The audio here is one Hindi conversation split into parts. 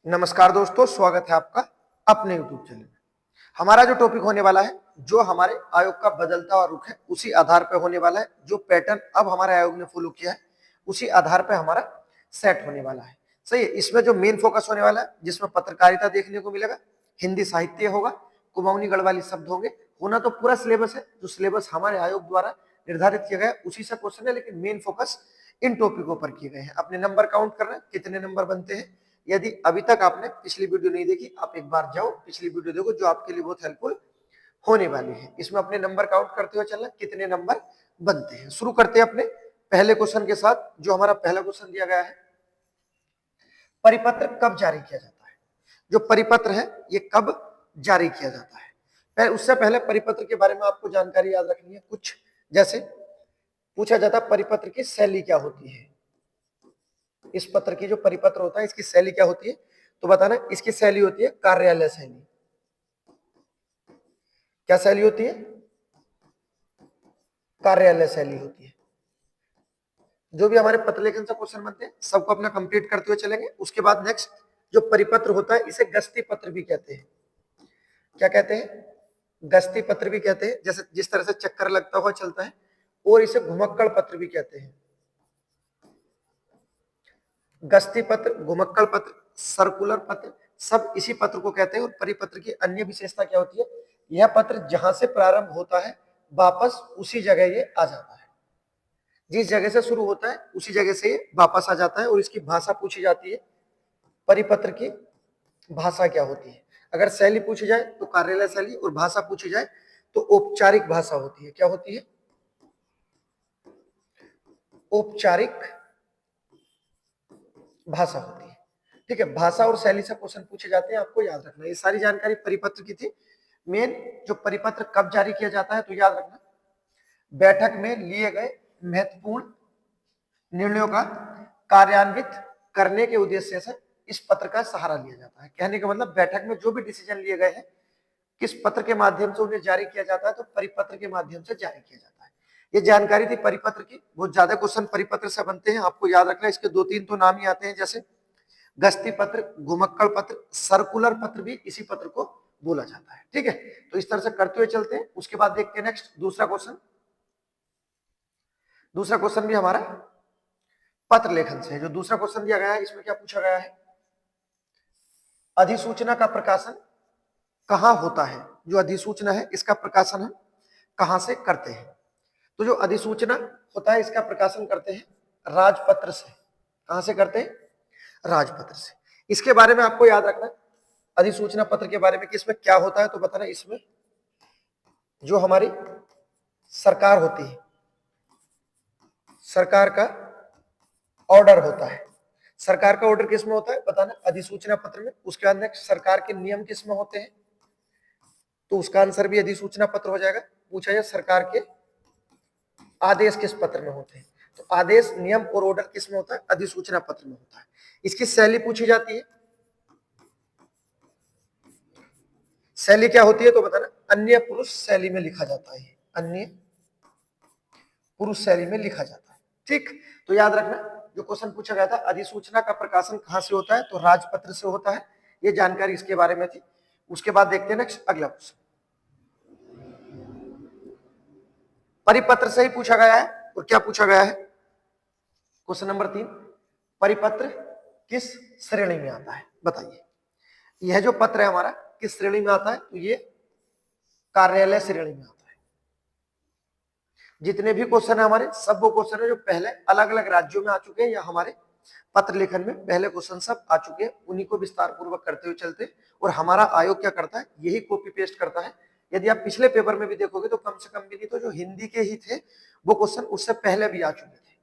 नमस्कार दोस्तों, स्वागत है आपका अपने YouTube चैनल में। हमारा जो टॉपिक होने वाला है, जो हमारे आयोग का बदलता हुआ रुख है, उसी आधार पर होने वाला है। जो पैटर्न अब हमारे आयोग ने फॉलो किया है, उसी आधार पर हमारा सेट होने वाला है। सही है। इसमें जो मेन फोकस होने वाला है, जिसमें पत्रकारिता देखने को मिलेगा, हिंदी साहित्य होगा, कुमाऊनी गढ़वाली शब्द होंगे। होना तो पूरा सिलेबस है, जो सिलेबस हमारे आयोग द्वारा निर्धारित किया गया है उसी से क्वेश्चन है, लेकिन मेन फोकस इन टॉपिकों पर किए गए हैं। अपने नंबर काउंट करना, कितने नंबर बनते हैं। यदि अभी तक आपने पिछली वीडियो नहीं देखी, आप एक बार जाओ पिछली वीडियो देखो, जो आपके लिए बहुत हेल्पफुल होने वाली है। इसमें अपने नंबर काउंट करते हुए चलना, कितने नंबर बनते हैं। शुरू करते हैं अपने पहले क्वेश्चन के साथ। जो हमारा पहला क्वेश्चन दिया गया है, परिपत्र कब जारी किया जाता है। जो परिपत्र है ये कब जारी किया जाता है। उससे पहले परिपत्र के बारे में आपको जानकारी याद रखनी है कुछ। जैसे पूछा जाता है परिपत्र की शैली क्या होती है। इस पत्र की जो परिपत्र होता है, इसकी शैली क्या होती है, तो बताना। इसकी शैली होती है कार्यालय शैली। क्या शैली होती है? कार्यालय शैली होती है। जो भी हमारे पत्र लेखन से क्वेश्चन बनते हैं, सबको अपना कंप्लीट करते हुए चलेंगे। उसके बाद नेक्स्ट जो परिपत्र होता है, इसे गस्ती पत्र भी कहते हैं। क्या कहते हैं? गस्ती पत्र भी कहते हैं। जैसे जिस तरह से चक्कर लगता हुआ चलता है। और इसे घुमक्कड़ पत्र भी कहते हैं। गस्ती पत्र, घुमक्कड़ पत्र, सर्कुलर पत्र, सब इसी पत्र को कहते हैं। और परिपत्र की अन्य विशेषता क्या होती है? यह पत्र जहां से प्रारंभ होता है, वापस उसी जगह ये आ जाता है। जिस जगह से शुरू होता है, उसी जगह से ये वापस आ जाता है। और इसकी भाषा पूछी जाती है, परिपत्र की भाषा क्या होती है। अगर शैली पूछी जाए तो कार्यालय शैली, और भाषा पूछी जाए तो औपचारिक भाषा होती है। क्या होती है? औपचारिक भाषा होती है। ठीक है। भाषा और शैली से क्वेश्चन पूछे जाते हैं, आपको याद रखना। ये सारी जानकारी परिपत्र की थी। मेन जो परिपत्र कब जारी किया जाता है, तो याद रखना, बैठक में लिए गए महत्वपूर्ण निर्णयों का कार्यान्वित करने के उद्देश्य से इस पत्र का सहारा लिया जाता है। कहने का मतलब, बैठक में जो भी डिसीजन लिए गए हैं, किस पत्र के माध्यम से उन्हें जारी किया जाता है, तो परिपत्र के माध्यम से जारी किया जाता है। ये जानकारी थी परिपत्र की। बहुत ज्यादा क्वेश्चन परिपत्र से बनते हैं, आपको याद रखना। इसके दो तीन तो नाम ही आते हैं, जैसे गस्ती पत्र, घुमक्कड़ पत्र, सर्कुलर पत्र भी इसी पत्र को बोला जाता है। ठीक है। तो इस तरह से करते हुए चलते हैं। उसके बाद देखते हैं नेक्स्ट दूसरा क्वेश्चन। दूसरा क्वेश्चन भी हमारा पत्र लेखन से है। जो दूसरा क्वेश्चन दिया गया है, इसमें क्या पूछा गया है? अधिसूचना का प्रकाशन कहां होता है। जो अधिसूचना है, इसका प्रकाशन हम कहां से करते हैं। तो जो अधिसूचना होता है, इसका प्रकाशन करते हैं राजपत्र से। कहां से करते हैं? राजपत्र से। इसके बारे में आपको याद रखना, अधिसूचना पत्र के बारे में कि इसमें क्या होता है। तो बताना, इसमें जो हमारी सरकार होती है, सरकार का ऑर्डर होता है। सरकार का ऑर्डर किसमें होता है, बताना, अधिसूचना पत्र में। उसके बाद नेक्स्ट, सरकार के नियम किसमें होते हैं, तो उसका आंसर भी अधिसूचना पत्र हो जाएगा। पूछा जाए सरकार के आदेश किस पत्र में होते हैं, तो आदेश, नियम और ऑर्डर किस में होता है, अधिसूचना पत्र में होता है। इसकी शैली पूछी जाती है। शैली क्या होती है, तो बताना, अन्य पुरुष शैली में लिखा जाता है। अन्य पुरुष शैली में लिखा जाता है। ठीक। तो याद रखना, जो क्वेश्चन पूछा गया था, अधिसूचना का प्रकाशन कहां से होता है, तो राजपत्र से होता है। ये जानकारी इसके बारे में थी। उसके बाद देखते हैं नेक्स्ट अगला क्वेश्चन। परिपत्र से ही पूछा गया है। और क्या पूछा गया है? क्वेश्चन नंबर 3, परिपत्र किस श्रेणी में आता है, बताइए। यह जो पत्र है हमारा किस श्रेणी में आता है, तो ये कार्यालय श्रेणी में आता है। जितने भी क्वेश्चन है हमारे, सब वो क्वेश्चन है जो पहले अलग अलग राज्यों में आ चुके हैं, या हमारे पत्र लेखन में पहले क्वेश्चन सब आ चुके हैं। उन्हीं को विस्तार पूर्वक करते हुए चलते हैं। और हमारा आयोग क्या करता है, यही कॉपी पेस्ट करता है। यदि आप पिछले पेपर में भी देखोगे, तो कम से कम भी नहीं तो जो हिंदी के ही थे, वो क्वेश्चन उससे पहले भी आ चुके थे।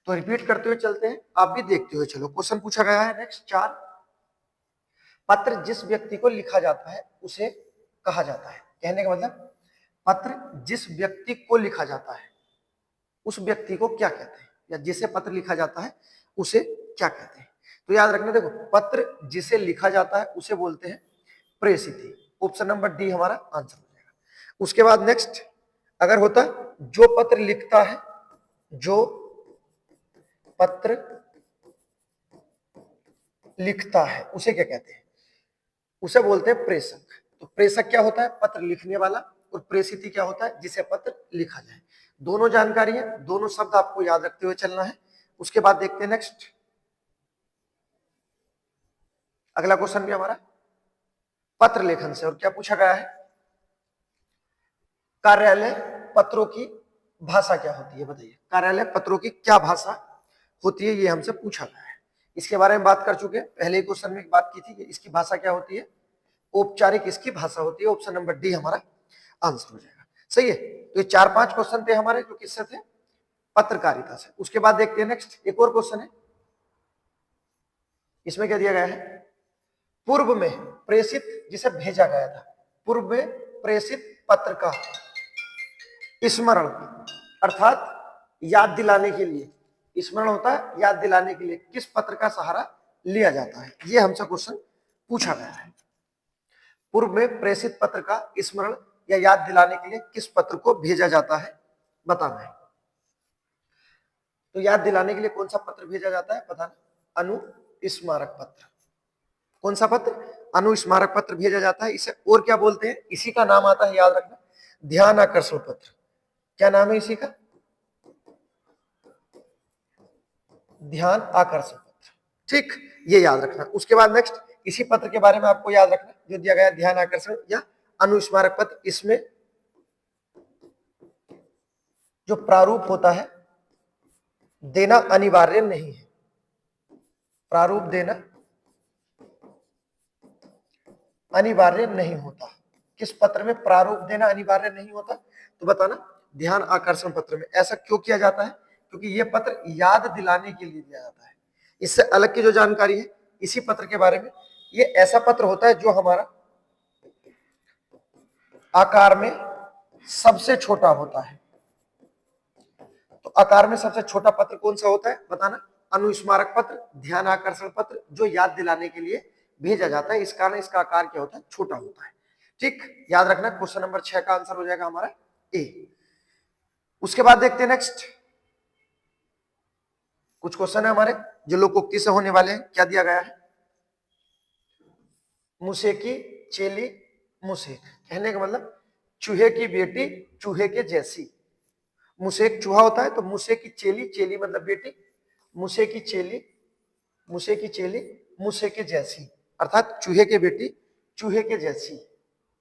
तो रिपीट करते हुए चलते हैं, आप भी देखते हुए चलो। क्वेश्चन पूछा गया है नेक्स्ट 4, पत्र जिस व्यक्ति को लिखा जाता है उसे कहा जाता है। कहने का मतलब, पत्र जिस व्यक्ति को लिखा जाता है उस व्यक्ति को क्या कहते हैं, या जिसे पत्र लिखा जाता है उसे क्या कहते हैं। तो याद रखना, देखो, पत्र जिसे लिखा जाता है उसे बोलते हैं प्रेषित। ऑप्शन नंबर डी हमारा आंसर हो जाएगा। उसके बाद नेक्स्ट अगर होता, जो पत्र लिखता है, जो पत्र लिखता है उसे क्या कहते हैं? उसे बोलते हैं प्रेषक। तो प्रेषक क्या होता है? पत्र लिखने वाला। और प्रेषित क्या होता है? जिसे पत्र लिखा जाए। दोनों जानकारी है, दोनों शब्द आपको याद रखते हुए चलना है। उसके बाद देखते हैं नेक्स्ट, अगला क्वेश्चन भी हमारा पत्र लेखन से। और क्या पूछा गया है? कार्यालय पत्रों की भाषा क्या होती है? बताइए, कार्यालय पत्रों की क्या भाषा होती है? ये हमसे पूछा गया है। इसके बारे में बात कर चुके हैं, पहले क्वेश्चन में बात की थी कि इसकी भाषा क्या होती है। औपचारिक इसकी भाषा होती है। ऑप्शन नंबर डी हमारा आंसर हो जाएगा। सही है। तो ये 4-5 क्वेश्चन थे हमारे, जो किससे थे? पत्रकारिता से। उसके बाद देखते हैं नेक्स्ट, एक और क्वेश्चन है। इसमें क्या दिया गया है? पूर्व में प्रेषित, जिसे भेजा गया था, पूर्व में प्रेषित पत्र का स्मरण अर्थात याद दिलाने के लिए, स्मरण होता है याद दिलाने के लिए, किस पत्र का सहारा लिया जाता है? ये हमसे क्वेश्चन पूछा गया है। पूर्व में प्रेषित पत्र का स्मरण या याद दिलाने के लिए किस पत्र को भेजा जाता है, बताना है। तो याद दिलाने के लिए कौन सा पत्र भेजा जाता है? बताना। अनुस्मारक पत्र। कौन सा पत्र? अनुस्मारक पत्र भेजा जाता है। इसे और क्या बोलते हैं? इसी का नाम आता है, याद रखना, ध्यान आकर्षण पत्र। क्या नाम है इसी का? ध्यान आकर्षण पत्र। ठीक, ये याद रखना। उसके बाद नेक्स्ट, इसी पत्र के बारे में आपको याद रखना जो दिया गया, ध्यान आकर्षण या अनुस्मारक पत्र। इसमें जो प्रारूप होता है देना अनिवार्य नहीं है। प्रारूप देना अनिवार्य नहीं होता। किस पत्र में प्रारूप देना अनिवार्य नहीं होता? तो बताना, ध्यान आकर्षण पत्र में। ऐसा क्यों किया जाता है? क्योंकि यह पत्र याद दिलाने के लिए दिया जाता है। इससे अलग की जो जानकारी है इसी पत्र के बारे में, ये ऐसा पत्र होता है जो हमारा आकार में सबसे छोटा होता है। तो आकार में सबसे छोटा पत्र कौन सा होता है? बताना। अनुस्मारक पत्र, ध्यान आकर्षण पत्र, जो याद दिलाने के लिए भेजा जाता है। इस कारण इसका आकार क्या होता है? छोटा होता है। ठीक, याद रखना। क्वेश्चन नंबर 6 का आंसर हो जाएगा हमारा ए। उसके बाद देखते हैं नेक्स्ट, कुछ क्वेश्चन है हमारे जो लोकोक्ति से होने वाले हैं। क्या दिया गया है? मूसे की चेली मूसेक, कहने का मतलब चूहे की बेटी चूहे के जैसी। मूसेक चूहा होता है, तो मूसे की चेली, चेली मतलब बेटी, मूसे की चेली, मूसे की चेली मूसे के जैसी, अर्थात चूहे के बेटी चूहे के जैसी।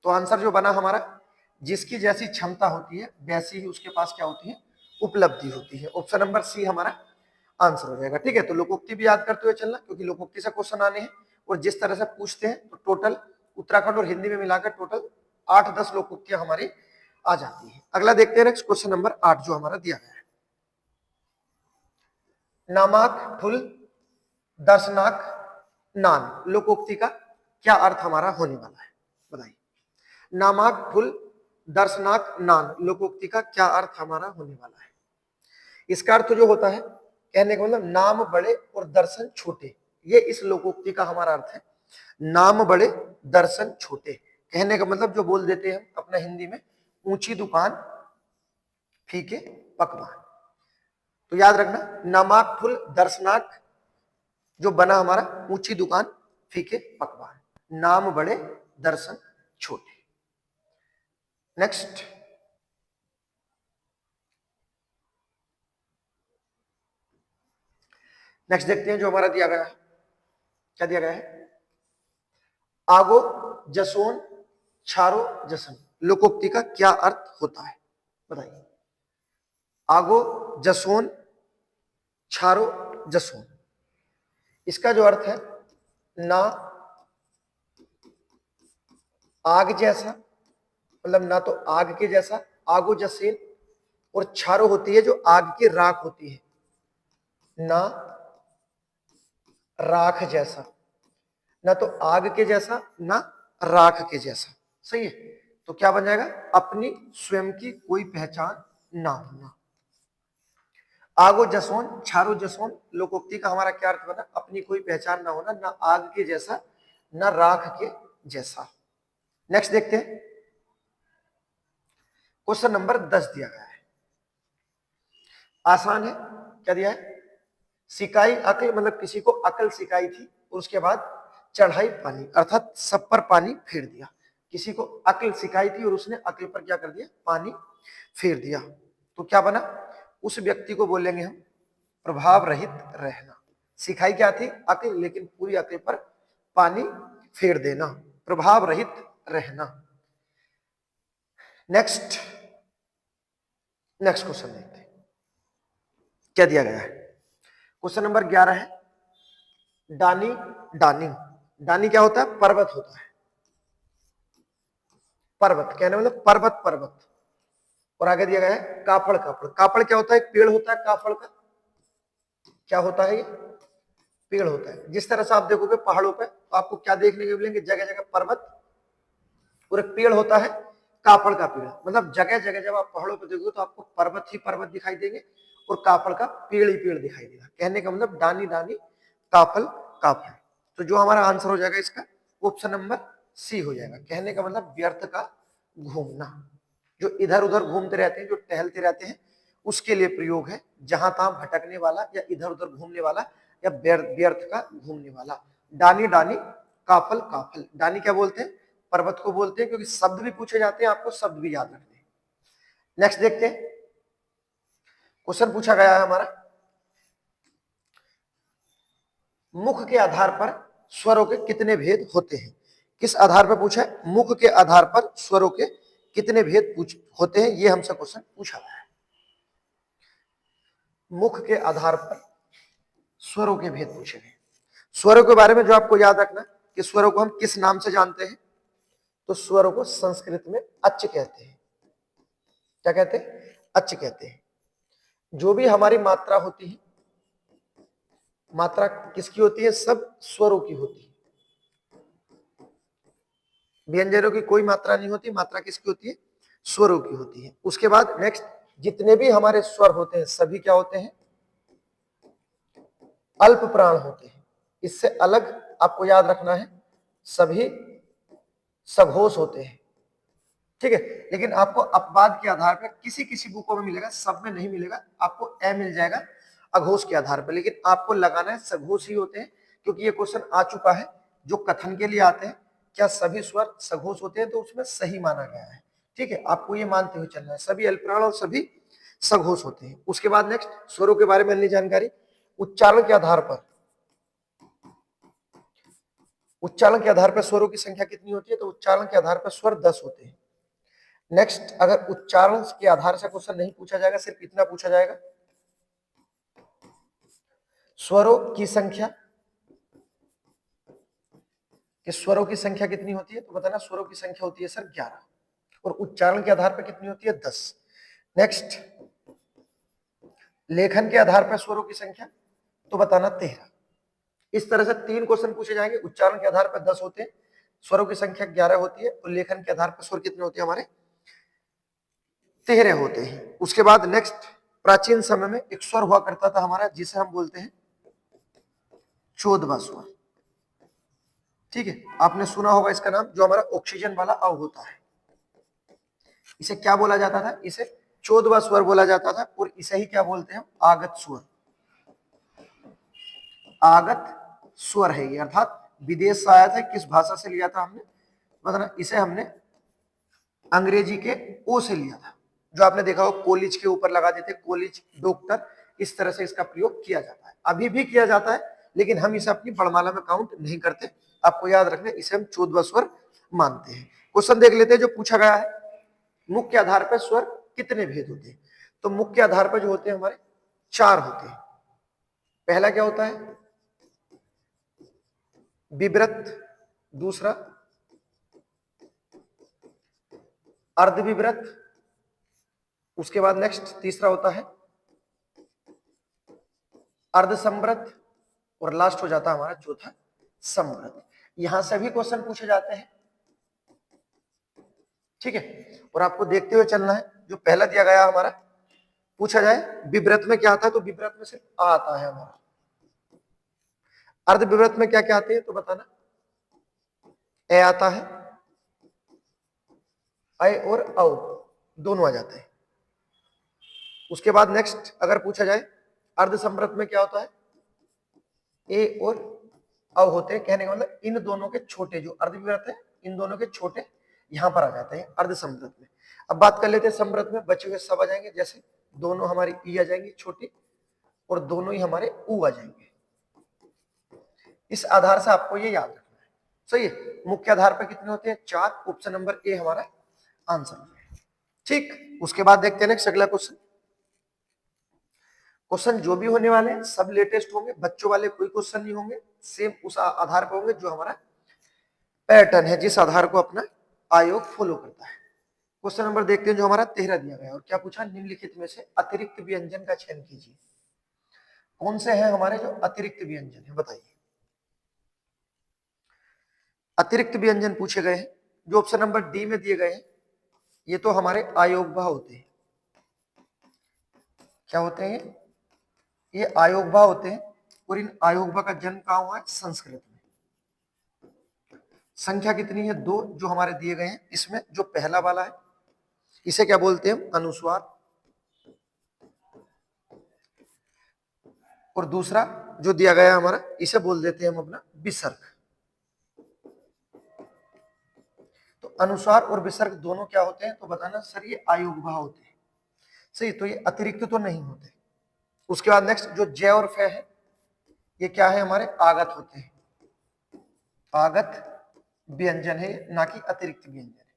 तो आंसर जो बना हमारा, जिसकी जैसी क्षमता होती है वैसी ही उसके पास क्या होती है? उपलब्धि होती है। ऑप्शन नंबर सी हमारा आंसर हो जाएगा। ठीक है, तो लोकोक्ति भी याद करते हुए चलना, क्योंकि लोकोक्ति से क्वेश्चन आने हैं। और जिस तरह से पूछते हैं तो टोटल उत्तराखंड और हिंदी में मिलाकर टोटल 8-10 लोकोक्तियां हमारी आ जाती है। अगला देखते हैं नेक्स्ट, क्वेश्चन नंबर 8 जो हमारा दिया गया है। नामाक फुल दर्शनाक नान, लोकोक्ति का क्या अर्थ हमारा होने वाला है? बताइए। नामाक फुल दर्शनाक नान, लोकोक्ति का क्या अर्थ हमारा होने वाला है? इसका अर्थ जो होता है, कहने का मतलब नाम बड़े और दर्शन छोटे। ये इस लोकोक्ति का हमारा अर्थ है, नाम बड़े दर्शन छोटे। कहने का मतलब जो बोल देते हैं अपना हिंदी में, ऊंची दुकान फीके पकवान। तो याद रखना, नामाक फुल दर्शनाक जो बना हमारा, ऊंची दुकान फीके पकवान, नाम बड़े दर्शन छोटे। नेक्स्ट, नेक्स्ट देखते हैं जो हमारा दिया गया है। क्या दिया गया है? आगो जसोन छारो जसन, लोकोक्ति का क्या अर्थ होता है? बताइए। आगो जसोन छारो जसोन, इसका जो अर्थ है, ना आग जैसा, मतलब ना तो आग के जैसा, आगो जसेन, और छारो होती है जो आग की राख होती है, ना राख जैसा, ना तो आग के जैसा ना राख के जैसा। सही है, तो क्या बन जाएगा? अपनी स्वयं की कोई पहचान ना होना। आगो जसोन छारो जसोन, लोकोक्ति का हमारा क्या अर्थ बना? अपनी कोई पहचान ना होना, ना आग के जैसा ना राख के जैसा। नेक्स्ट देखते हैं, क्वेश्चन नंबर 10 दिया गया है, आसान है। क्या दिया है? सिकाई अकल, मतलब किसी को अकल सिखाई थी, और उसके बाद चढ़ाई पानी, अर्थात सब पर पानी फेर दिया। किसी को अक्ल सिखाई थी और उसने अक्ल पर क्या कर दिया, पानी फेर दिया। तो क्या बना, उस व्यक्ति को बोलेंगे हम प्रभाव रहित रहना। सिखाई क्या थी, अक्ल, लेकिन पूरी अक्ल पर पानी फेर देना, प्रभाव रहित रहना। नेक्स्ट क्वेश्चन देखते हैं क्या दिया गया है। क्वेश्चन नंबर 11 है डानी डानी। डानी क्या होता है, पर्वत होता है। पर्वत कहने मतलब पर्वत पर्वत। और आगे दिया गया है कापड़ कापड़। कापड़ क्या होता है, एक पेड़ होता है कापड़ का। क्या होता है, ये पेड़ होता है। जिस तरह से आप देखोगे पहाड़ों पे तो आपको क्या देखने को मिलेंगे, जगह जगह पर्वत और एक पेड़ होता है कापड़ का पेड़। मतलब जगह जगह जब आप पहाड़ों पे देखोगे तो आपको पर्वत ही पर्वत दिखाई देंगे और कापड़ का पेड़ ही पेड़ दिखाई देगा। कहने का मतलब डानी डानी कापल कापड़। तो जो हमारा आंसर हो जाएगा इसका ऑप्शन नंबर सी हो जाएगा। कहने का मतलब व्यर्थ का घूमना, जो इधर उधर घूमते रहते हैं, जो टहलते रहते हैं, उसके लिए प्रयोग है। जहां तहां भटकने वाला या इधर उधर घूमने वाला या व्यर्थ का घूमने वाला। डानी डानी काफल काफल। डानी क्या बोलते हैं, पर्वत को बोलते हैं, क्योंकि शब्द भी पूछे जाते हैं, आपको शब्द भी याद रखने हैं। नेक्स्ट देखते हैं, क्वेश्चन पूछा गया है हमारा मुख के आधार पर स्वरों के कितने भेद होते हैं। किस आधार पर पूछा है, मुख के आधार पर स्वरों के कितने भेद होते हैं, ये हमसे क्वेश्चन पूछा गया है। मुख के आधार पर स्वरों के भेद पूछे गए। स्वरों के बारे में जो आपको याद रखना कि स्वरों को हम किस नाम से जानते हैं, तो स्वरों को संस्कृत में अच्च कहते हैं। क्या कहते हैं, अच्च कहते हैं। जो भी हमारी मात्रा होती है, मात्रा किसकी होती है, सब स्वरों की होती है। व्यंजनों की कोई मात्रा नहीं होती, मात्रा किसकी होती है, स्वरों की होती है। उसके बाद नेक्स्ट, जितने भी हमारे स्वर होते हैं सभी क्या होते हैं, अल्प प्राण होते हैं। इससे अलग आपको याद रखना है, सभी सघोष होते हैं। ठीक है, लेकिन आपको अपवाद के आधार पर किसी किसी बुकों में मिलेगा, सब में नहीं मिलेगा। आपको ए मिल जाएगा अघोष के आधार पर, लेकिन आपको लगाना है सघोष ही होते हैं, क्योंकि ये क्वेश्चन आ चुका है जो कथन के लिए आते हैं, क्या सभी स्वर सघोष होते हैं, तो उसमें सही माना गया है। ठीक है, आपको ये मानते हुए चलना है सभी अल्पप्राण और सभी सघोष होते हैं। उसके बाद नेक्स्ट, स्वरों के बारे में अन्य जानकारी। उच्चारण के आधार पर, उच्चारण के आधार पर स्वरों की संख्या कितनी होती है, तो उच्चारण के आधार पर स्वर 10 होते हैं। नेक्स्ट, अगर उच्चारण के आधार से क्वेश्चन नहीं पूछा जाएगा, सिर्फ इतना पूछा जाएगा स्वरों की संख्या, कि स्वरों की संख्या कितनी होती है, तो बताना स्वरों की संख्या होती है सर 11, और उच्चारण के आधार पर कितनी होती है 10। नेक्स्ट, लेखन के आधार पर स्वरों की संख्या, तो बताना 13। इस तरह से 3 क्वेश्चन पूछे जाएंगे। उच्चारण के आधार पर 10 होते हैं, स्वरों की संख्या 11 होती है, और लेखन के आधार पर स्वर कितने होते हैं हमारे 13 होते हैं। उसके बाद नेक्स्ट, प्राचीन समय में एक स्वर हुआ करता था हमारा, जिसे हम बोलते हैं 14वां स्वर। ठीक है, आपने सुना होगा इसका नाम, जो हमारा ऑक्सीजन वाला अव होता है, इसे क्या बोला जाता था, इसे 14वां स्वर बोला जाता था। और इसे ही क्या बोलते हैं, आगत स्वर। आगत स्वर है ये, अर्थात विदेश से आया था। किस भाषा से लिया था हमने, मतलब इसे हमने अंग्रेजी के ओ से लिया था। जो आपने देखा हो कॉलेज के ऊपर लगा देते, कॉलेज डॉक्टर, इस तरह से इसका प्रयोग किया जाता है। अभी भी किया जाता है, लेकिन हम इसे अपनी वर्णमाला में काउंट नहीं करते। आपको याद रखना, इसे हम 14वां स्वर मानते हैं। क्वेश्चन देख लेते हैं जो पूछा गया है, मुख्य आधार पर स्वर कितने भेद होते हैं। तो मुख्य आधार पर जो होते हैं हमारे 4 होते हैं। पहला क्या होता है, विव्रत। दूसरा अर्धविव्रत। उसके बाद नेक्स्ट तीसरा होता है अर्धसंवृत, और लास्ट हो जाता है हमारा चौथा संवृत। यहां से भी क्वेश्चन पूछे जाते हैं। ठीक है, और आपको देखते हुए चलना है। जो पहला दिया गया हमारा, पूछा जाए विव्रत में क्या आता है, तो विव्रत में सिर्फ आ आता है हमारा। अर्धविव्रत में क्या क्या आते हैं, तो बताना ए आता है, ऐ और औ दोनों आ जाते हैं। उसके बाद नेक्स्ट अगर पूछा जाए अर्धसंवृत में क्या होता है, ए और अव होते हैं, कहने का मतलब इन दोनों के छोटे जो अर्धविवृत है, इन दोनों के छोटे यहां पर आ जाते हैं अर्ध समृत में। अब बात कर लेते हैं समृत में, बचे हुए सब आ जाएंगे, जैसे दोनों हमारी ई आ जाएंगी छोटी और दोनों ही हमारे ऊ आ जाएंगे। इस आधार से आपको ये याद रखना है, सही है। मुख्य आधार पर कितने होते हैं? 4। ऑप्शन नंबर ए हमारा आंसर है। ठीक, उसके बाद देखते हैं नेक्स्ट अगला क्वेश्चन। क्वेश्चन जो भी होने वाले हैं सब लेटेस्ट होंगे, बच्चों वाले कोई क्वेश्चन नहीं होंगे, सेम उस आधार पर होंगे जो हमारा पैटर्न है, जिस आधार को अपना आयोग फॉलो करता है। क्वेश्चन नंबर देखते हैं जो हमारा 13 दिया गया है, और क्या पूछा? निम्नलिखित में से अतिरिक्त व्यंजन का चयन कीजिए। कौन से हैं हमारे जो अतिरिक्त व्यंजन है, बताइए। अतिरिक्त व्यंजन पूछे गए हैं जो ऑप्शन नंबर डी में दिए गए हैं, ये तो हमारे अयोग्य होते हैं। क्या होते हैं? ये अयोग्य होते हैं, और इन अयोग्य का जन्म कहां हुआ है? संस्कृत में। संख्या कितनी है? 2 जो हमारे दिए गए हैं। इसमें जो पहला वाला है इसे क्या बोलते हैं? अनुस्वार। और दूसरा जो दिया गया है हमारा, इसे बोल देते हैं हम अपना विसर्ग। तो अनुस्वार और विसर्ग दोनों क्या होते हैं? तो बताना सर ये अयोग्य होते हैं, सही। तो ये अतिरिक्त तो नहीं होते। उसके बाद नेक्स्ट जो जय और फे है, ये क्या है? हमारे आगत होते हैं। आगत व्यंजन है, ना कि अतिरिक्त व्यंजन है।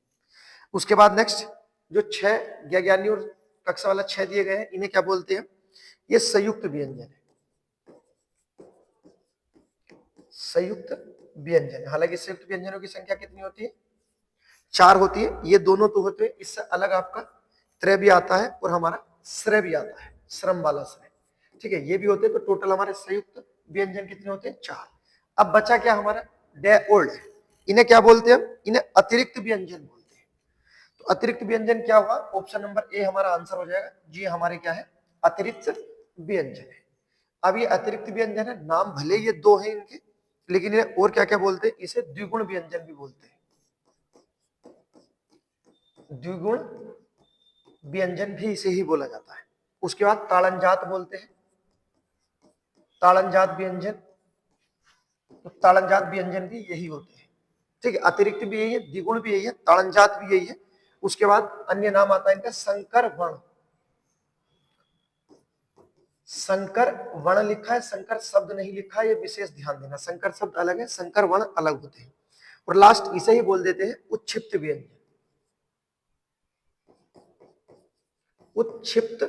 उसके बाद नेक्स्ट जो 6 ज्ञानी और कक्षा वाला 6 दिए गए हैं, इन्हें क्या बोलते हैं? ये संयुक्त व्यंजन है। संयुक्त व्यंजन। हालांकि संयुक्त व्यंजनों की संख्या कितनी होती है? 4 होती है। ये दोनों तो होते हैं, इससे अलग आपका त्रय भी आता है और हमारा श्रय भी आता है, श्रम वाला श्रय, ठीक है। ये भी होते हैं। तो टोटल हमारे संयुक्त व्यंजन कितने होते हैं? 4। अब बचा क्या हमारा? Day old. इन्हें क्या बोलते हैं? इन्हें अतिरिक्त व्यंजन बोलते हैं। तो अतिरिक्त व्यंजन क्या हुआ? ऑप्शन नंबर ए हमारा आंसर हो जाएगा जी। हमारे क्या है? अतिरिक्त व्यंजन है। अब ये अतिरिक्त व्यंजन है, नाम भले ये 2 हैं इनके, लेकिन इन्हें और क्या क्या बोलते हैं? इसे द्विगुण व्यंजन भी बोलते हैं। द्विगुण व्यंजन भी इसे ही बोला जाता है। उसके बाद ताड़नजात बोलते हैं, ताड़नजात व्यंजन। तो ताड़नजात व्यंजन भी यही होते हैं, ठीक है। अतिरिक्त भी यही है, द्विगुण भी यही है, ताड़नजात भी यही है। उसके बाद अन्य नाम आता है इनका संकर वर्ण। संकर वर्ण लिखा है, संकर शब्द नहीं लिखा है, ये विशेष ध्यान देना। संकर शब्द अलग है, संकर वर्ण अलग होते हैं। और लास्ट इसे ही बोल देते हैं उच्छिप्त व्यंजन। उच्छिप्त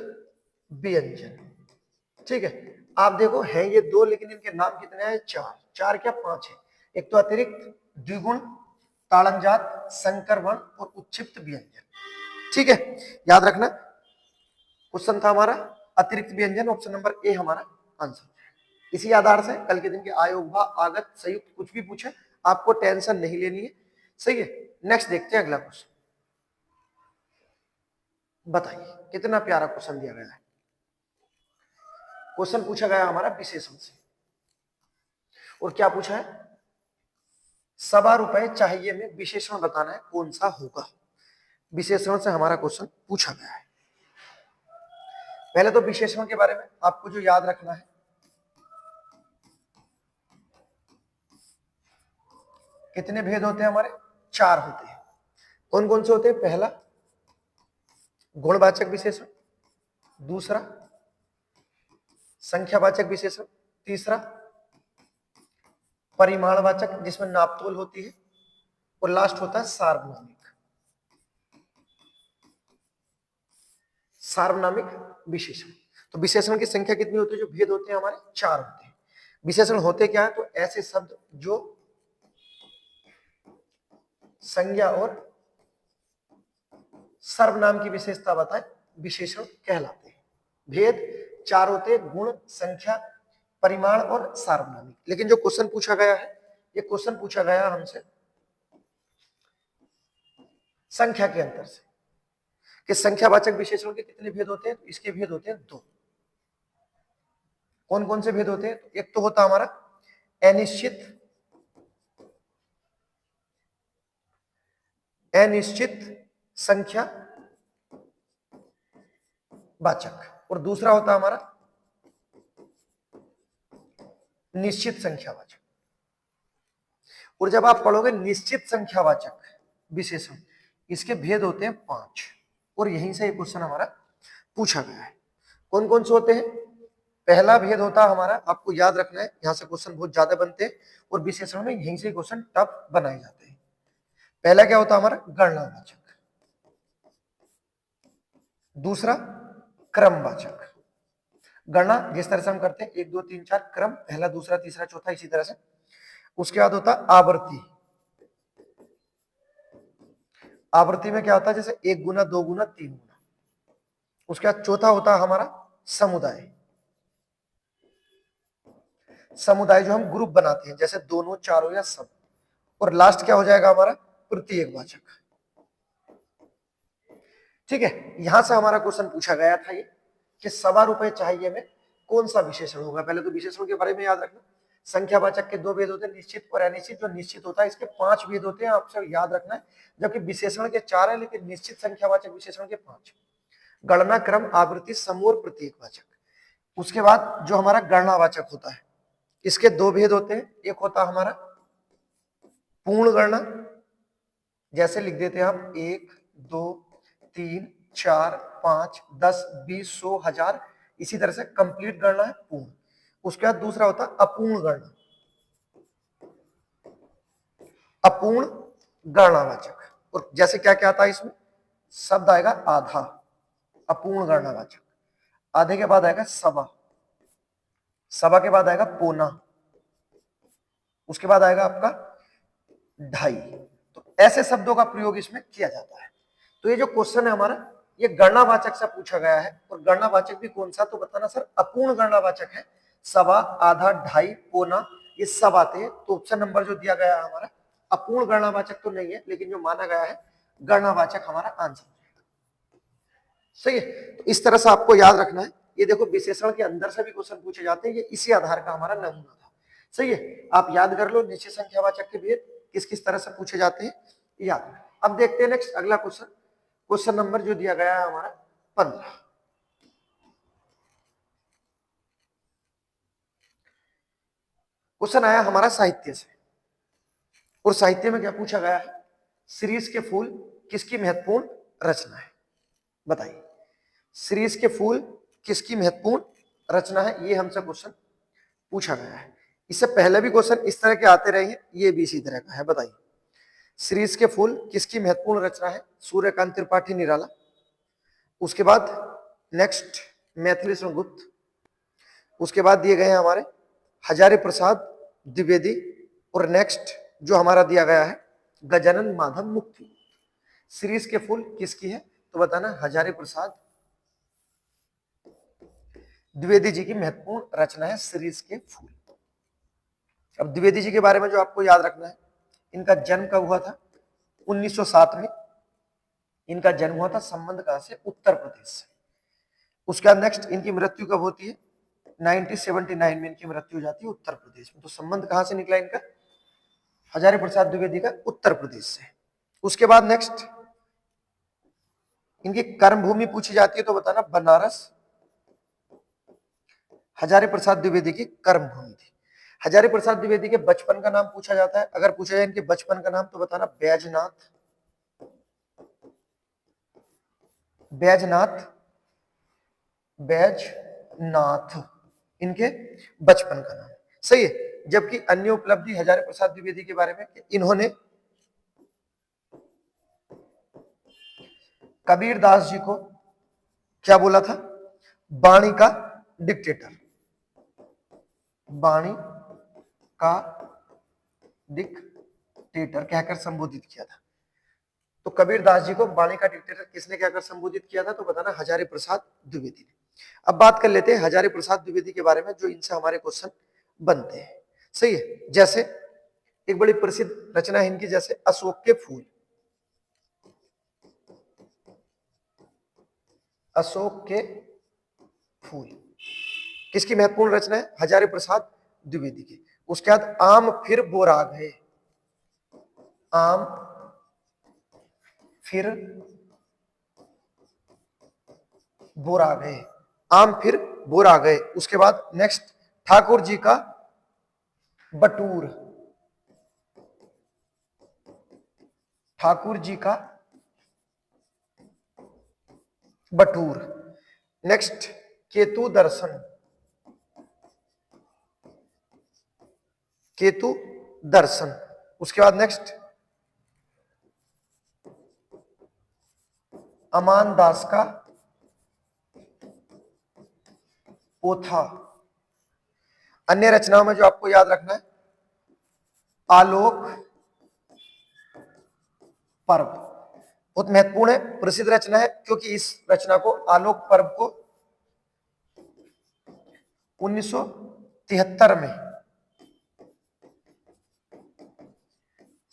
व्यंजन, ठीक है। आप देखो है ये 2, लेकिन इनके नाम कितने हैं? 4। 4 क्या 5 है। एक तो अतिरिक्त, द्विगुण, ताड़नजात, संकर वर्ण और उच्छिप्त व्यंजन, ठीक है। याद रखना क्वेश्चन था हमारा अतिरिक्त व्यंजन, ऑप्शन नंबर ए हमारा आंसर। इसी आधार से कल के दिन के अयोग्य, आगत, संयुक्त कुछ भी पूछे आपको टेंशन नहीं लेनी है, सही है। नेक्स्ट देखते हैं अगला क्वेश्चन। बताइए कितना प्यारा क्वेश्चन दिया गया है। क्वेश्चन पूछा गया हमारा विशेषण से, और क्या पूछा है? 1.25 रुपए चाहिए में विशेषण बताना है, कौन सा होगा। विशेषण से हमारा क्वेश्चन पूछा गया है। पहले तो विशेषण के बारे में आपको जो याद रखना है, कितने भेद होते हैं हमारे? 4 होते हैं। कौन कौन से होते हैं? पहला गुणवाचक विशेषण, दूसरा संख्यावाचक विशेषण, तीसरा परिमाणवाचक जिसमें नापतोल होती है, और लास्ट होता है सार्वनामिक। सार्वनामिक विशेषण। तो विशेषण की संख्या कितनी होती है? जो भेद होते हैं हमारे 4 होते हैं। विशेषण होते क्या है? तो ऐसे शब्द जो संज्ञा और सर्वनाम की विशेषता बताए विशेषण कहलाते हैं। भेद 4 होते हैं, गुण, संख्या, परिमाण और सार्वनामिक। लेकिन जो क्वेश्चन पूछा गया है, ये क्वेश्चन पूछा गया हमसे संख्या के अंतर से, कि संख्यावाचक विशेषण के कितने भेद होते हैं? तो इसके भेद होते हैं 2। कौन कौन से भेद होते हैं? तो एक तो होता हमारा अनिश्चित, अनिश्चित संख्या वाचक, और दूसरा होता हमारा निश्चित संख्या वाचक। और जब आप पढ़ोगे निश्चित संख्यावाचक विशेषण, इसके भेद होते हैं 5, और यहीं से एक क्वेश्चन हमारा पूछा गया है। कौन कौन से होते हैं? पहला भेद होता है हमारा, आपको याद रखना है, यहां से क्वेश्चन बहुत ज्यादा बनते हैं और विशेषण में यहीं से क्वेश्चन टफ बनाए जाते हैं। पहला क्या होता है हमारा? गणनावाचक। दूसरा क्रमवाचक। गणना जिस तरह से हम करते हैं 1 2 3 4 क्रम, पहला दूसरा तीसरा चौथा, इसी तरह से। उसके बाद होता है आवर्ती। आवृत्ति में क्या होता है? जैसे 1 गुना 2 गुना 3 गुना। उसके बाद चौथा होता है हमारा समुदाय। समुदाय जो हम ग्रुप बनाते हैं, जैसे दोनों, चारों या सब। और लास्ट क्या हो जाएगा हमारा? प्रत्येकवाचक। ठीक है, यहां से हमारा क्वेश्चन पूछा गया था ये कि ₹1.25 चाहिए में कौन सा विशेषण होगा। पहले तो विशेषण के बारे में याद रखना। संख्यावाचक के 2 भेद होते हैं, निश्चित और अनिश्चित। जो निश्चित होता है इसके 5 भेद होते हैं, आपसे याद रखना है, जबकि विशेषण के 4 है, लेकिन निश्चित संख्यावाचक विशेषण के 5। गणना, क्रम, आवृत्ति, समूह और प्रत्येकवाचक। उसके बाद जो हमारा गणनावाचक होता है, इसके 2 भेद होते हैं। एक होता है हमारा पूर्ण गणना, जैसे लिख देते हैं हम 1 2 3 4 5 10 20 100 1000, इसी तरह से कंप्लीट गणना है पूर्ण। उसके बाद दूसरा होता है अपूर्ण गणना, अपूर्ण गणनावाचक। और जैसे क्या क्या आता है इसमें? शब्द आएगा आधा, अपूर्ण गणनावाचक। आधे के बाद आएगा सवा, सवा के बाद आएगा पौना, उसके बाद आएगा आपका ढाई। तो ऐसे शब्दों का प्रयोग इसमें किया जाता है। तो ये जो क्वेश्चन है हमारा, ये गणनावाचक से पूछा गया है। और गणनावाचक भी कौन सा? तो बताना सर अपूर्ण गणनावाचक है। सवा, आधा, ढाई, पौना, ये सब आते हैं। तो ऑप्शन नंबर जो दिया गया है हमारा, अपूर्ण गणनावाचक तो नहीं है, लेकिन जो माना गया है गणनावाचक हमारा आंसर। सही है, तो इस तरह से आपको याद रखना है। ये देखो विशेषण के अंदर से भी क्वेश्चन पूछे जाते हैं, ये इसी आधार का हमारा नमूना था। सही है, आप याद कर लो निश्चित संख्यावाचक के भेद किस किस तरह से पूछे जाते हैं, याद। अब देखते हैं नेक्स्ट अगला क्वेश्चन। क्वेश्चन नंबर जो दिया गया है हमारा 15। क्वेश्चन आया हमारा साहित्य से, और साहित्य में क्या पूछा गया है? शिरीष के फूल किसकी महत्वपूर्ण रचना है? बताइए, शिरीष के फूल किसकी महत्वपूर्ण रचना है? ये हमसे क्वेश्चन पूछा गया है। इससे पहले भी क्वेश्चन इस तरह के आते रहे हैं, ये भी इसी तरह का है। बताइए, शिरीष के फूल किसकी महत्वपूर्ण रचना है? सूर्यकांत त्रिपाठी निराला। उसके बाद नेक्स्ट मैथिली शरण गुप्त। उसके बाद दिए गए हैं हमारे हजारी प्रसाद द्विवेदी। और नेक्स्ट जो हमारा दिया गया है गजानन माधव मुक्ति। शिरीष के फूल किसकी है? तो बताना हजारी प्रसाद द्विवेदी जी की महत्वपूर्ण रचना है शिरीष के फूल। अब द्विवेदी जी के बारे में जो आपको याद रखना है, इनका जन्म कब हुआ था? 1907 में इनका जन्म हुआ था। संबंध कहां से? उत्तर प्रदेश से। उसके बाद नेक्स्ट इनकी मृत्यु कब होती है? 1979 में इनकी मृत्यु हो जाती है उत्तर प्रदेश में। तो संबंध कहां से निकला इनका? हजारी प्रसाद द्विवेदी का उत्तर प्रदेश से। उसके बाद नेक्स्ट इनकी कर्म भूमि पूछी जाती है, तो बताना बनारस हजारी प्रसाद द्विवेदी की कर्म भूमि थी। हजारी प्रसाद द्विवेदी के बचपन का नाम पूछा जाता है। अगर पूछा जाए इनके बचपन का नाम, तो बताना बैजनाथ, बैजनाथ, बैजनाथ इनके बचपन का नाम। सही है। जबकि अन्य उपलब्धि हजारी प्रसाद द्विवेदी के बारे में, इन्होंने कबीरदास जी को क्या बोला था? वाणी का डिक्टेटर, वाणी का डिक्टेटर कहकर संबोधित किया था। तो कबीरदास जी को वाणी का डिक्टेटर किसने कहकर संबोधित किया था? तो बताना हजारी प्रसाद द्विवेदी ने। अब बात कर लेते हैं हजारी प्रसाद द्विवेदी के बारे में, जो इनसे हमारे क्वेश्चन बनते हैं। सही है, जैसे एक बड़ी प्रसिद्ध रचना है इनकी, जैसे अशोक के फूल। अशोक के फूल किसकी महत्वपूर्ण रचना है? हजारी प्रसाद द्विवेदी की। उसके बाद आम फिर बोरा गए, आम फिर बोरा गए, आम फिर बोरा गए। उसके बाद नेक्स्ट ठाकुर जी का बटूर, ठाकुर जी का बटूर। नेक्स्ट केतु दर्शन, केतु दर्शन। उसके बाद नेक्स्ट अमान दास का पोथा। अन्य रचनाओं में जो आपको याद रखना है, आलोक पर्व बहुत महत्वपूर्ण है, प्रसिद्ध रचना है, क्योंकि इस रचना को आलोक पर्व को 1973 में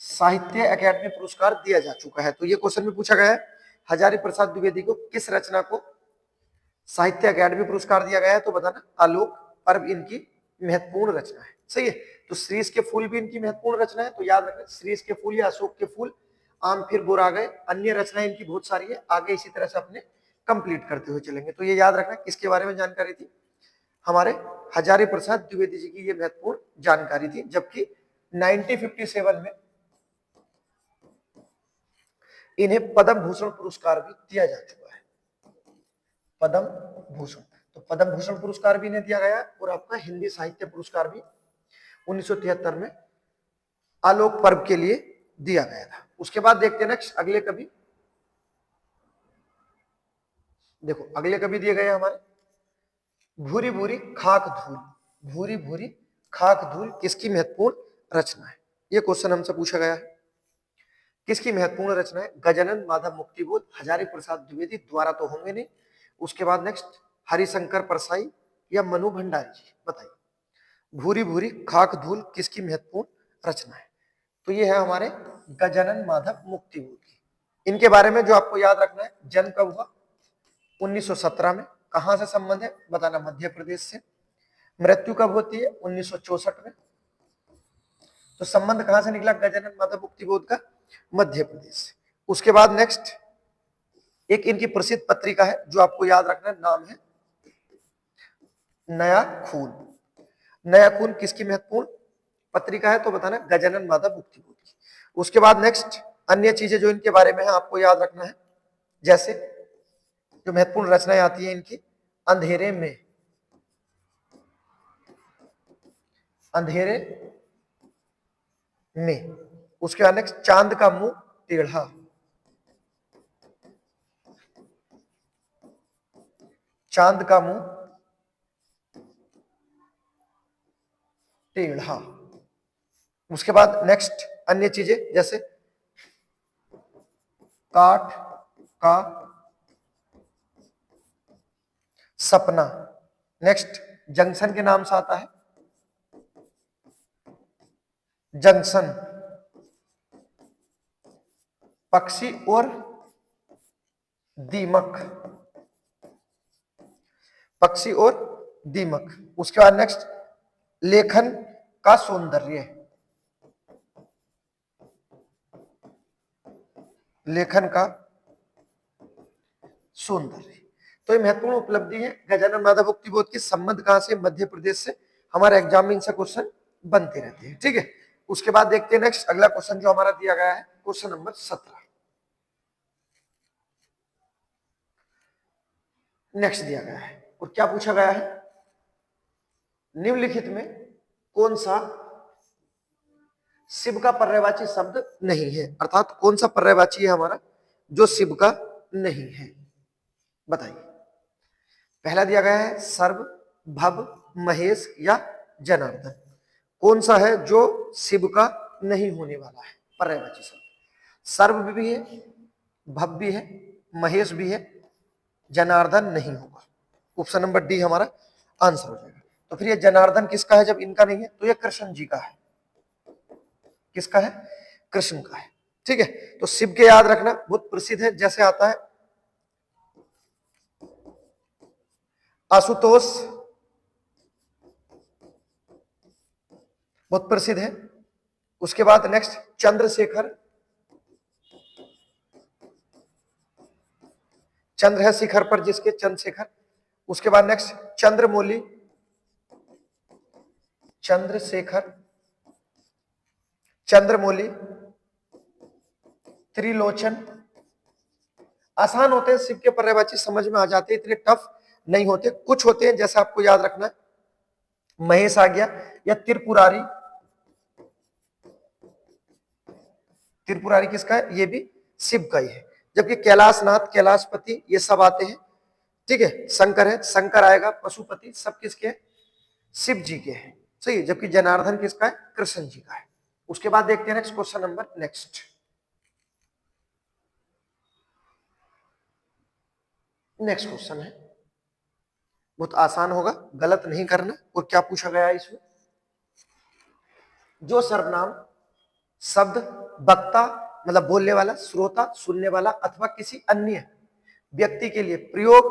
साहित्य अकादमी पुरस्कार दिया जा चुका है। तो ये क्वेश्चन में पूछा गया है, हजारी प्रसाद द्विवेदी को किस रचना को साहित्य अकादमी पुरस्कार दिया गया है? तो बताना आलोक पर्व इनकी महत्वपूर्ण रचना है। सही है। तो श्रीश के फूल भी इनकी महत्वपूर्ण रचना है, तो याद रखना श्रीश के फूल या अशोक के फूल, आम फिर बुरा गए। अन्य रचनाएं इनकी बहुत सारी है, आगे इसी तरह से अपने कंप्लीट करते हुए चलेंगे। तो ये याद रखना किसके बारे में जानकारी थी, हमारे हजारी प्रसाद द्विवेदी जी की ये महत्वपूर्ण जानकारी थी। जबकि 1957 में इन्हें पद्म भूषण पुरस्कार भी दिया जा चुका है, पद्म भूषण। तो पद्म भूषण पुरस्कार भी इन्हें दिया गया और आपका हिंदी साहित्य पुरस्कार भी 1973 में आलोक पर्व के लिए दिया गया था। उसके बाद देखते हैं नेक्स्ट अगले कवि। देखो अगले कवि दिए गए हमारे भूरी भूरी खाक धूल। भूरी भूरी खाक धूल किसकी महत्वपूर्ण रचना है? ये क्वेश्चन हमसे पूछा गया है, किसकी महत्वपूर्ण रचना है? गजानन माधव मुक्तिबोध, हजारी प्रसाद द्विवेदी द्वारा तो होंगे नहीं। उसके बाद नेक्स्ट हरिशंकर परसाई या मनु भंडारी जी, बताइए भूरी भूरी खाक धूल किसकी महत्वपूर्ण रचना है? तो ये है हमारे गजानन माधव मुक्तिबोध की। इनके बारे में जो आपको याद रखना है, जन्म कब हुआ? 1917 में। कहां से संबंध है? बताना मध्य प्रदेश से। मृत्यु कब होती है? 1964 में। तो संबंध कहां से निकला गजानन माधव मुक्तिबोध का? मध्य प्रदेश से। उसके बाद नेक्स्ट एक इनकी प्रसिद्ध पत्रिका है जो आपको याद रखना है, नाम है नया खून। नया खून किसकी महत्वपूर्ण पत्रिका है? तो बताना गजानन माधव मुक्तिबोध की। उसके बाद नेक्स्ट अन्य चीजें जो इनके बारे में है आपको याद रखना है, जैसे जो महत्वपूर्ण रचनाएं आती है इनकी, अंधेरे में, अंधेरे में। उसके बाद नेक्स्ट चांद का मुंह टेढ़ा, चांद का मुंह टेढ़ा। उसके बाद नेक्स्ट अन्य चीजें जैसे काठ का सपना। नेक्स्ट जंक्शन के नाम से आता है, जंक्शन, पक्षी और दीमक, पक्षी और दीमक। उसके बाद नेक्स्ट लेखन का सौंदर्य, लेखन का सौंदर्य। तो ये महत्वपूर्ण उपलब्धि है गजानन माधव मुक्तिबोध की। संबंध कहां से? मध्य प्रदेश से। हमारे एग्जाम में इनसे क्वेश्चन बनते रहते हैं, ठीक है। उसके बाद देखते हैं नेक्स्ट अगला क्वेश्चन जो हमारा दिया गया है, क्वेश्चन नंबर 17। नेक्स्ट दिया गया है और क्या पूछा गया है, निम्नलिखित में कौन सा शिव का पर्यायवाची शब्द नहीं है? अर्थात कौन सा पर्यायवाची है हमारा जो शिव का नहीं है? बताइए। पहला दिया गया है सर्व, भव, महेश या जनार्दन। कौन सा है जो शिव का नहीं होने वाला है पर्यायवाची शब्द? सर्व भी है, भव भी है, महेश भी है, जनार्दन नहीं होगा। ऑप्शन नंबर डी हमारा आंसर हो जाएगा। तो फिर ये जनार्दन किसका है जब इनका नहीं है? तो ये कृष्ण जी का है। किसका है? कृष्ण का है, ठीक है। तो शिव के याद रखना बहुत प्रसिद्ध है, जैसे आता है आशुतोष, बहुत प्रसिद्ध है। उसके बाद नेक्स्ट चंद्रशेखर, चंद्र है शिखर पर जिसके, चंद्रशेखर। उसके बाद नेक्स्ट चंद्रमौली, चंद्रशेखर, चंद्रमौली, त्रिलोचन। आसान होते हैं, शिव के पर्यायवाची समझ में आ जाते हैं, इतने टफ नहीं होते। कुछ होते हैं जैसे आपको याद रखना है, महेश आ गया, या त्रिपुरारी। त्रिपुरारी किसका है? ये भी शिव का ही है। जबकि कैलाशनाथ, कैलाशपति, ये सब आते हैं, ठीक है। शंकर है, शंकर आएगा, पशुपति, सब किसके हैं? शिव जी के हैं, सही है। जबकि जनार्दन किसका है? कृष्ण जी का है। उसके बाद देखते हैं next question number, next question है, बहुत आसान होगा, गलत नहीं करना। और क्या पूछा गया है इसमें? जो सर्वनाम शब्द वक्ता मतलब बोलने वाला, श्रोता सुनने वाला, अथवा किसी अन्य व्यक्ति के लिए प्रयोग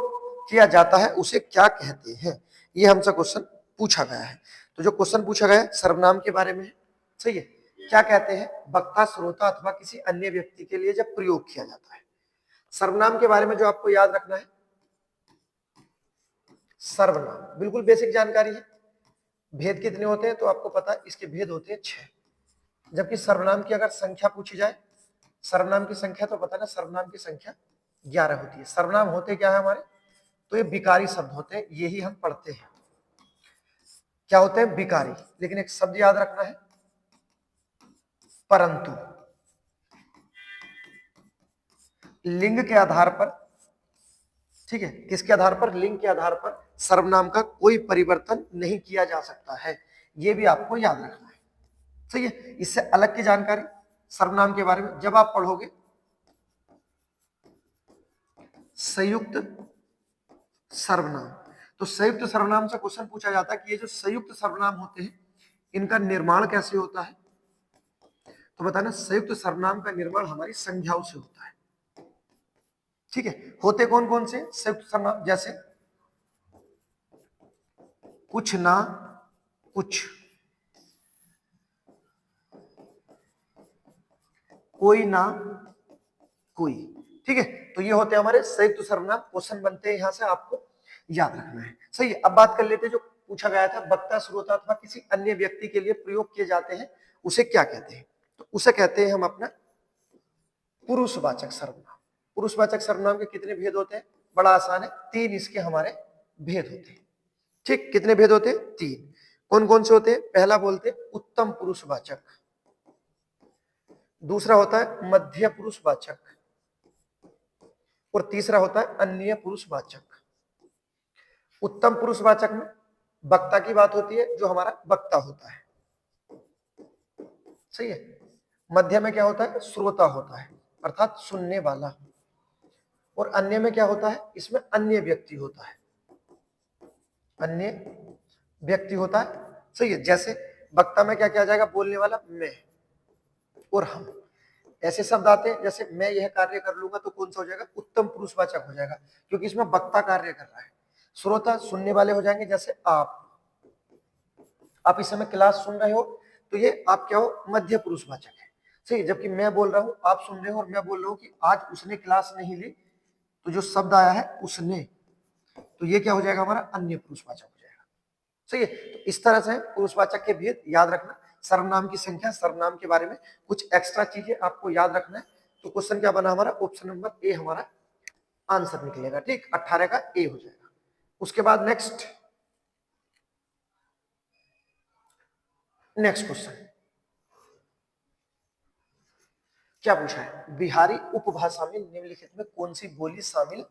किया जाता है उसे क्या कहते हैं? ये हमसे क्वेश्चन पूछा गया है। तो जो क्वेश्चन पूछा गया है सर्वनाम के बारे में है, सही है। क्या कहते हैं? वक्ता, श्रोता अथवा किसी अन्य व्यक्ति के लिए जब प्रयोग किया जाता है। सर्वनाम के बारे में जो आपको याद रखना है, सर्वनाम बिल्कुल बेसिक जानकारी है। भेद कितने होते हैं तो आपको पता है, इसके भेद होते हैं 6। जबकि सर्वनाम की अगर संख्या पूछी जाए, सर्वनाम की संख्या तो पता ना, सर्वनाम की संख्या 11 होती है। सर्वनाम होते क्या है हमारे? तो ये विकारी शब्द होते हैं, यही हम पढ़ते हैं। क्या होते हैं? विकारी। लेकिन एक शब्द याद रखना है, परंतु। लिंग के आधार पर, ठीक है, किसके आधार पर? लिंग के आधार पर सर्वनाम का कोई परिवर्तन नहीं किया जा सकता है, यह भी आपको याद रखना है, सही है। इससे अलग की जानकारी सर्वनाम के बारे में जब आप पढ़ोगे, संयुक्त सर्वनाम, तो संयुक्त सर्वनाम से क्वेश्चन पूछा जाता है कि ये जो संयुक्त सर्वनाम होते हैं इनका निर्माण कैसे होता है? तो बताना, संयुक्त सर्वनाम का निर्माण हमारी संज्ञाओं से होता है, ठीक है। होते कौन कौन से संयुक्त सर्वनाम? जैसे कुछ ना कुछ, कोई ना कोई, ठीक है। तो ये होते हैं हमारे संयुक्त सर्वनाम। क्वेश्चन बनते हैं यहां से, आपको याद रखना है, सही है। अब बात कर लेते हैं जो पूछा गया था, वक्ता, श्रोता अथवा किसी अन्य व्यक्ति के लिए प्रयोग किए जाते हैं उसे क्या कहते हैं? तो उसे कहते हैं हम अपना पुरुषवाचक सर्वनाम। पुरुषवाचक सर्वनाम के कितने भेद होते हैं? बड़ा आसान है, 3 इसके हमारे भेद होते हैं, ठीक। कितने भेद होते हैं? 3। कौन कौन से होते हैं? पहला बोलते हैं उत्तम पुरुषवाचक, दूसरा होता है मध्य पुरुषवाचक, और तीसरा होता है अन्य पुरुषवाचक। उत्तम पुरुषवाचक में वक्ता की बात होती है, जो हमारा वक्ता होता है, सही है। मध्य में क्या होता है? श्रोता होता है, अर्थात सुनने वाला। और अन्य में क्या होता है? इसमें अन्य व्यक्ति होता है, अन्य व्यक्ति होता है, सही है। जैसे वक्ता में क्या किया जाएगा? बोलने वाला मैं और हम, ऐसे शब्द आते हैं। जैसे मैं यह कार्य कर लूंगा, तो कौन सा हो जाएगा? उत्तम पुरुषवाचक हो जाएगा, क्योंकि इसमें वक्ता कार्य कर रहा है। श्रोता सुनने वाले हो जाएंगे, जैसे आप इस समय क्लास सुन रहे हो, तो ये आप क्या हो? मध्य पुरुषवाचक है, सही। जबकि मैं बोल रहा हूं, आप सुन रहे हो, और मैं बोल रहा हूं कि आज उसने क्लास नहीं ली, तो जो शब्द आया है उसने, तो ये क्या हो जाएगा? हमारा अन्य पुरुषवाचक हो जाएगा, सही है। तो इस तरह से पुरुषवाचक के भेद याद रखना। सर्वनाम की संख्या, सर्वनाम के बारे में कुछ एक्स्ट्रा चीजें आपको याद रखना है। तो क्वेश्चन क्या बना हमारा? ऑप्शन नंबर ए हमारा आंसर निकलेगा, ठीक। 18 का ए हो जाएगा। उसके बाद नेक्स्ट क्वेश्चन क्या पूछा है? बिहारी उपभाषा में निम्नलिखित में कौन सी बोली शामिल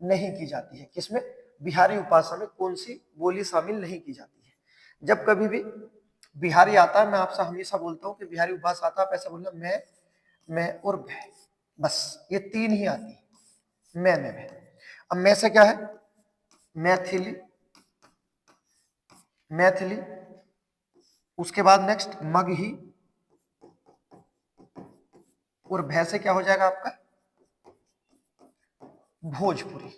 नहीं की जाती है? किसमें? बिहारी उपभाषा में कौन सी बोली शामिल नहीं की जाती है? जब कभी भी बिहारी आता है, मैं आपसे हमेशा बोलता हूँ कि बिहारी उपभाषा आता है, आप ऐसा बोलना मैं और भय, बस ये 3 ही आती है, मैं। अब मैं से क्या है? मैथिली, मैथिली। उसके बाद नेक्स्ट मगही, और भय से क्या हो जाएगा आपका? भोजपुरी।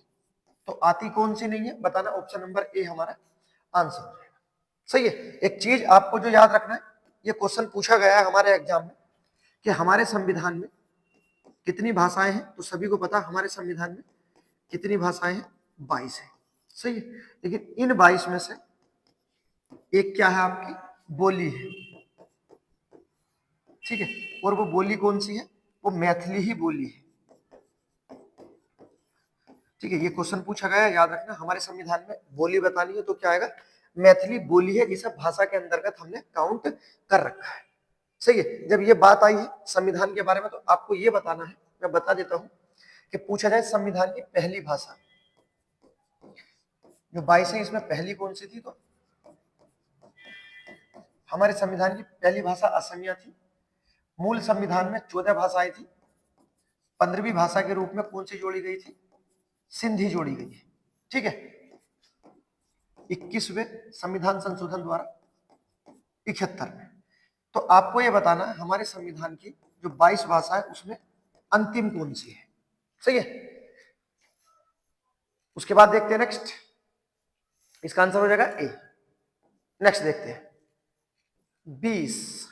तो आती कौन सी नहीं है? बताना, ऑप्शन नंबर ए हमारा आंसर हो जाएगा, सही है। एक चीज आपको जो याद रखना है, ये क्वेश्चन पूछा गया है हमारे एग्जाम में कि हमारे संविधान में कितनी भाषाएं हैं? तो सभी को पता हमारे संविधान में कितनी भाषाएं हैं? 22 है, सही है। लेकिन इन 22 में से एक क्या है? आपकी बोली है, ठीक है। और वो बोली कौन सी है? वो मैथिली ही बोली है। ठीक है, ये क्वेश्चन पूछा गया, याद रखना। हमारे संविधान में बोली बतानी है तो क्या आएगा, मैथिली बोली है, जिसे भाषा के अंतर्गत हमने काउंट कर रखा है। सही है। जब ये बात आई है संविधान के बारे में तो आपको ये बताना है, मैं बता देता हूं कि पूछा जाए संविधान की पहली भाषा जो 22 है, इसमें पहली कौन सी थी, तो हमारे संविधान की पहली भाषा असमिया थी। मूल संविधान में 14 भाषाएं थी। 15वीं भाषा के रूप में कौन सी जोड़ी गई थी, सिंधी जोड़ी गई है। ठीक है, 21वें संविधान संशोधन द्वारा 71 में। तो आपको यह बताना है हमारे संविधान की जो 22 भाषा है उसमें अंतिम कौन सी है। सही है। उसके बाद देखते हैं नेक्स्ट, इसका आंसर हो जाएगा ए। नेक्स्ट देखते हैं 20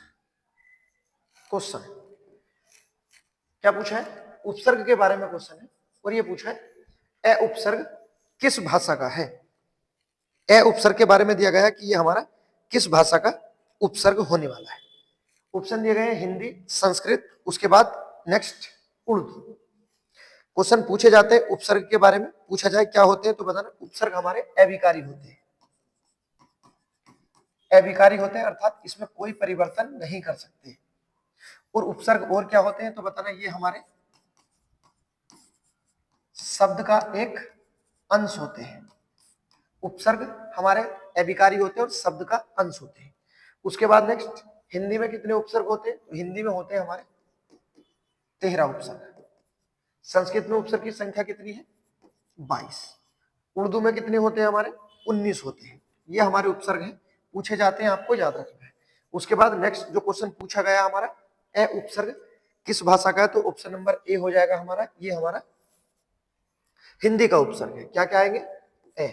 क्वेश्चन। क्या पूछा है, उपसर्ग के बारे में क्वेश्चन है, और ये पूछा है ए उपसर्ग किस भाषा का है। ए उपसर्ग के बारे में दिया गया है कि ये हमारा किस भाषा का उपसर्ग होने वाला है। ऑप्शन दिए गए हैं हिंदी, संस्कृत, उसके बाद नेक्स्ट उर्दू। क्वेश्चन पूछे जाते हैं उपसर्ग के बारे में, पूछा जाए क्या होते हैं तो बताना। उपसर्ग हमारे अविकारी होते हैं, अविकारी होते हैं अर्थात इसमें कोई परिवर्तन नहीं कर सकते। और उपसर्ग और क्या होते हैं तो बताना, ये हमारे शब्द का एक अंश होते हैं। उपसर्ग हमारे अविकारी होते हैं और शब्द का अंश होते हैं। उसके बाद नेक्स्ट, हिंदी में कितने उपसर्ग होते हैं, हिंदी में होते हैं हमारे 13 उपसर्ग। संस्कृत में उपसर्ग की संख्या कितनी है, 22। उर्दू में कितने होते हैं हमारे, 19 होते हैं। ये हमारे उपसर्ग हैं, पूछे जाते हैं, आपको याद रखना है। उसके बाद नेक्स्ट जो क्वेश्चन पूछा गया हमारा, ए उपसर्ग किस भाषा का है, तो ऑप्शन नंबर ए हो जाएगा हमारा, ये हमारा हिंदी का उपसर्ग है। क्या क्या आएंगे, ए।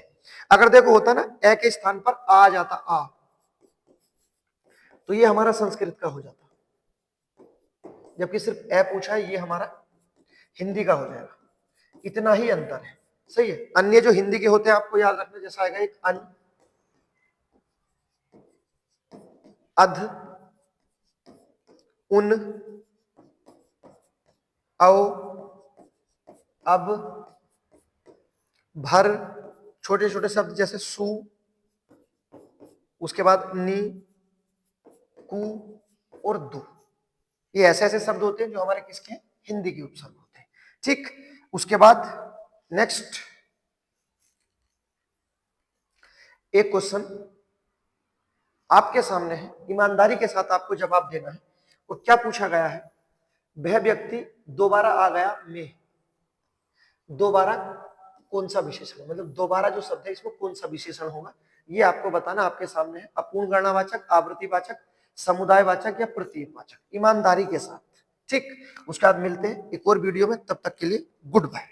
अगर देखो होता ना ए के स्थान पर आ जाता, आ, तो ये हमारा संस्कृत का हो जाता, जबकि सिर्फ ए पूछा है, ये हमारा हिंदी का हो जाएगा। इतना ही अंतर है। सही है। अन्य जो हिंदी के होते हैं आपको याद रखना, जैसा आएगा एक अन, अध, उन, औ, अब, भर, छोटे छोटे शब्द जैसे सु, उसके बाद नी, कु और दु। ये ऐसे ऐसे शब्द होते हैं जो हमारे किसके, हिंदी के उपसर्ग होते हैं। ठीक। उसके बाद नेक्स्ट एक क्वेश्चन आपके सामने है, ईमानदारी के साथ आपको जवाब देना है। और क्या पूछा गया है, वह व्यक्ति दोबारा आ गया में, दोबारा कौन सा विशेषण, मतलब दोबारा जो शब्द है इसमें कौन सा विशेषण होगा, ये आपको बताना। आपके सामने है अपूर्ण गणनावाचक, आवृत्तिवाचक, समुदायवाचक या प्रतीकवाचक, ईमानदारी के साथ। ठीक। उसके बाद मिलते हैं एक और वीडियो में, तब तक के लिए गुड बाय।